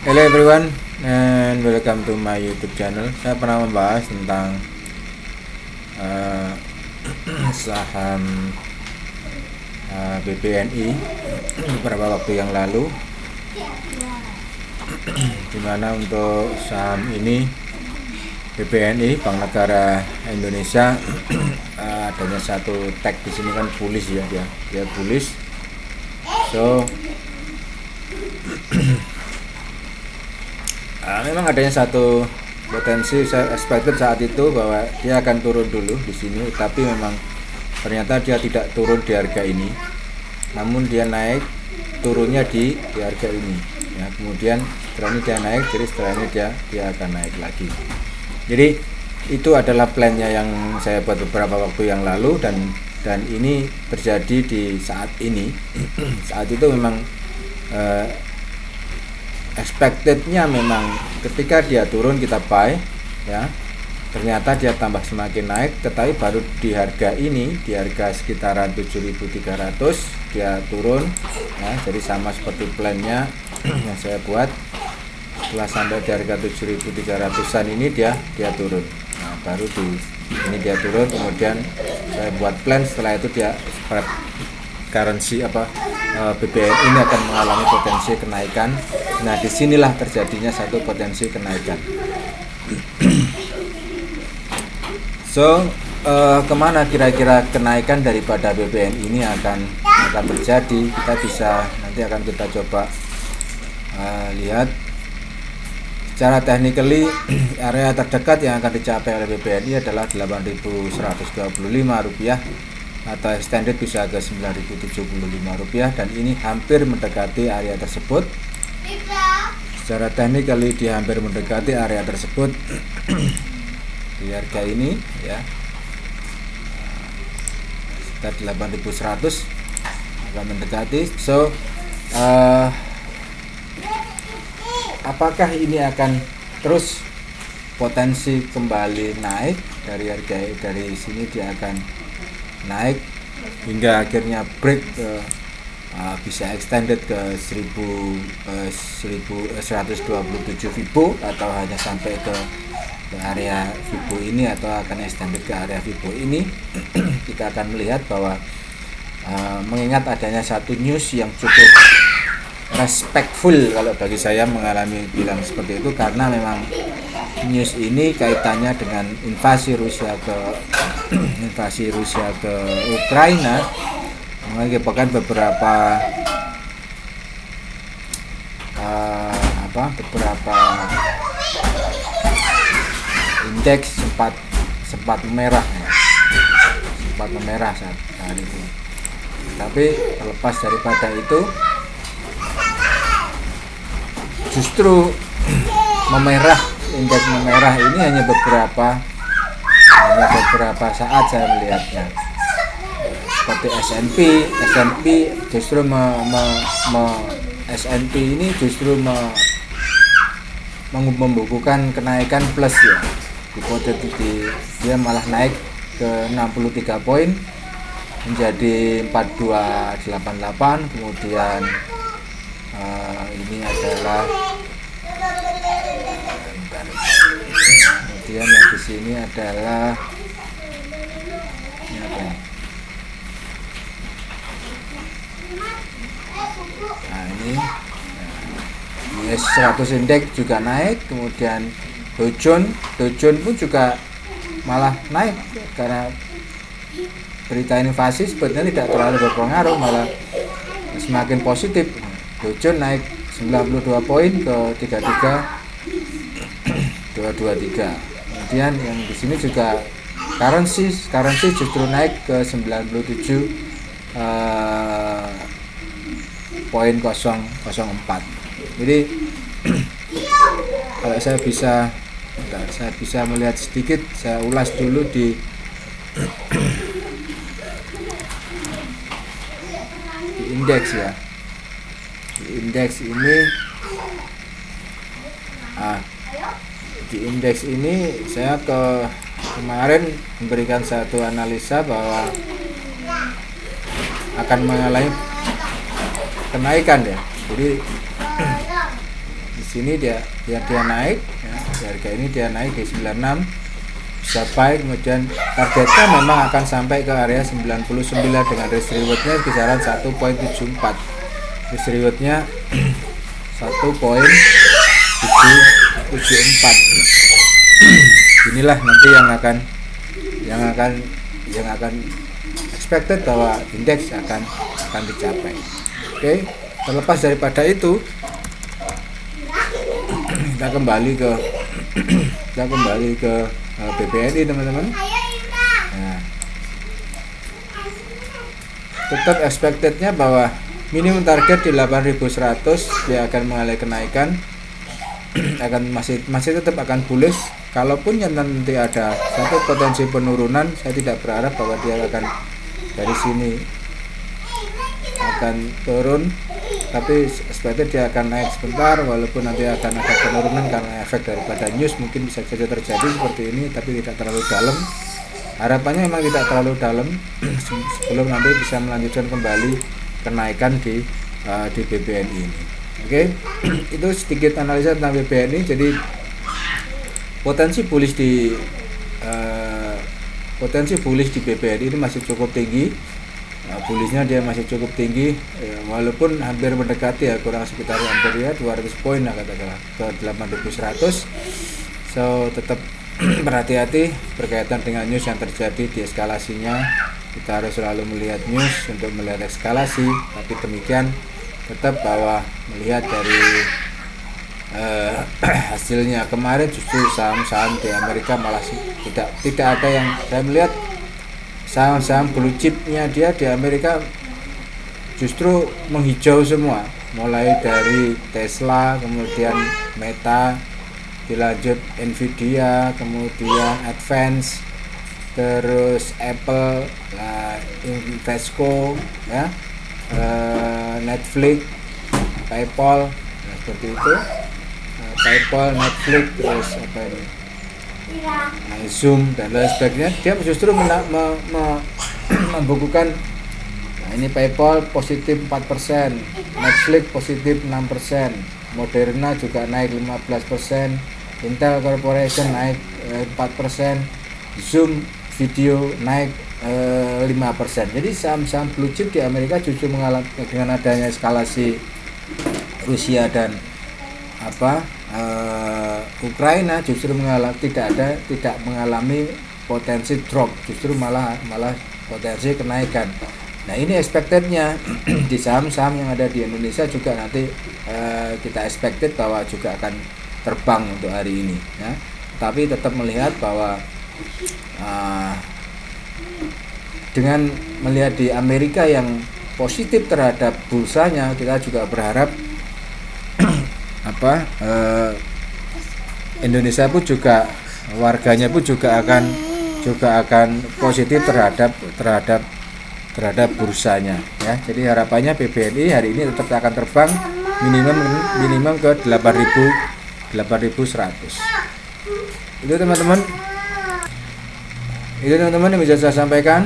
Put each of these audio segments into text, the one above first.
Hello everyone and welcome to my YouTube channel. Saya pernah membahas tentang uh, saham BBNI beberapa waktu yang lalu, dimana untuk saham ini BBNI Bank Negara Indonesia adanya satu tag di sini kan bullish ya, dia bullish. So memang adanya satu potensi, saya expected saat itu bahwa dia akan turun dulu di sini, tapi memang ternyata dia tidak turun di harga ini, namun dia naik, turunnya di harga ini ya. Kemudian setelah ini dia naik, jadi setelah ini dia akan naik lagi. Jadi itu adalah plannya yang saya buat beberapa waktu yang lalu, dan ini terjadi di saat ini. Saat itu memang expectednya memang ketika dia turun kita buy ya, ternyata dia tambah semakin naik, tetapi baru di harga ini, di harga sekitaran 7.300 dia turun ya. Jadi sama seperti plannya yang saya buat, setelah sampai di harga 7.300an ini dia turun. Nah, baru di ini dia turun, kemudian saya buat plan, setelah itu dia spread currency BBN ini akan mengalami potensi kenaikan. Nah, disinilah terjadinya satu potensi kenaikan. So kemana kira-kira kenaikan daripada BBN ini akan terjadi? Nanti akan kita coba lihat secara technically. Area terdekat yang akan dicapai oleh BBNI adalah Rp8.125 atau extended bisa ke Rp9.075, dan ini hampir mendekati area tersebut. Secara technically dia hampir mendekati area tersebut di harga ini ya, sekitar 8.100 akan mendekati. So apakah ini akan terus potensi kembali naik dari sini, dia akan naik hingga akhirnya break ke bisa extended ke 1127 Fibo, atau hanya sampai ke area Fibo ini, atau akan extended ke area Fibo ini. Kita akan melihat bahwa mengingat adanya satu news yang cukup respectful kalau bagi saya mengalami bilang seperti itu, karena memang news ini kaitannya dengan invasi Rusia ke Ukraina, mengakibatkan beberapa indeks sempat merah saat hari itu. Tapi terlepas daripada itu, justru indeks memerah ini hanya beberapa saat saya melihatnya. Seperti S&P justru S&P ini justru membukukan kenaikan plus ya. Dia malah naik ke 63 poin menjadi 4288. Kemudian ini adalah kemudian yang di sini adalah ini US 100 indeks juga naik. Kemudian Dow Jones pun juga malah naik karena berita invasi sebetulnya tidak terlalu berpengaruh, malah semakin positif. Dow Jones naik 92 poin ke 33.223. Kemudian yang di sini juga currency justru naik ke 97.004. Jadi kalau saya bisa melihat sedikit, saya ulas dulu di indeks ya. Di indeks ini saya kemarin memberikan satu analisa bahwa akan mengalami kenaikan ya. Jadi di sini dia naik ya, di harga ini dia naik di 96 bisa buy, kemudian targetnya memang akan sampai ke area 99 dengan risk rewardnya kisaran 1.74, risk rewardnya 1.774. Inilah nanti yang akan expected bahwa indeks akan dicapai. Oke, terlepas daripada itu kita kembali ke BBNI teman-teman. Nah, tetap expectednya bahwa minimum target di 8.100 dia akan mengalami kenaikan, akan masih tetap akan bullish. Kalaupun yang nanti ada satu potensi penurunan, saya tidak berharap bahwa dia akan dari sini akan turun, tapi expected dia akan naik sebentar, walaupun nanti akan ada penurunan karena efek daripada news mungkin bisa saja terjadi seperti ini, tapi tidak terlalu dalam. Harapannya memang tidak terlalu dalam sebelum nanti bisa melanjutkan kembali kenaikan di BBNI ini. Oke, itu sedikit analisa tentang BBNI. Jadi potensi bullish di BBNI ini masih cukup tinggi. Bullishnya dia masih cukup tinggi ya, walaupun hampir mendekati ya, kurang sekitar hampir ya 200 poin lah katakanlah ke 8.100. So tetap berhati-hati berkaitan dengan news yang terjadi di eskalasinya. Kita harus selalu melihat news untuk melihat eskalasi, tapi demikian tetap bahwa melihat dari hasilnya kemarin justru saham-saham di Amerika malah tidak ada yang saya melihat. Saham-saham blue chipnya dia di Amerika justru menghijau semua, mulai dari Tesla, kemudian Meta, dilanjut Nvidia, kemudian Advance, terus Apple, Invesco, ya, Netflix, PayPal, nah, seperti itu, PayPal, Netflix, terus apa ini? Zoom dan lain sebagainya, dia justru membukukan. Nah, ini PayPal positif 4%, Netflix positif 6%, Moderna juga naik 15%, Intel Corporation naik 4%, Zoom Video naik 5%. Jadi saham-saham blue chip di Amerika justru mengalami, dengan adanya eskalasi Rusia dan Ukraina, justru tidak mengalami potensi drop, justru malah potensi kenaikan. Nah, ini expectednya di saham-saham yang ada di Indonesia juga nanti kita expected bahwa juga akan terbang untuk hari ini ya. Tapi tetap melihat bahwa dengan melihat di Amerika yang positif terhadap bursanya, kita juga berharap Indonesia pun juga warganya pun juga akan positif terhadap bursanya ya. Jadi harapannya BBNI hari ini tetap akan terbang minimum ke 8.100. Itu teman-teman yang bisa saya sampaikan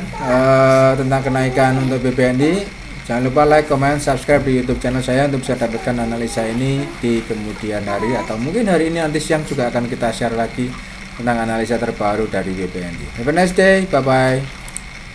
tentang kenaikan untuk BBNI. Jangan lupa like, comment, subscribe di YouTube channel saya untuk bisa dapatkan analisa ini di kemudian hari, atau mungkin hari ini nanti siang juga akan kita share lagi tentang analisa terbaru dari BBNI. Have a nice day, bye bye.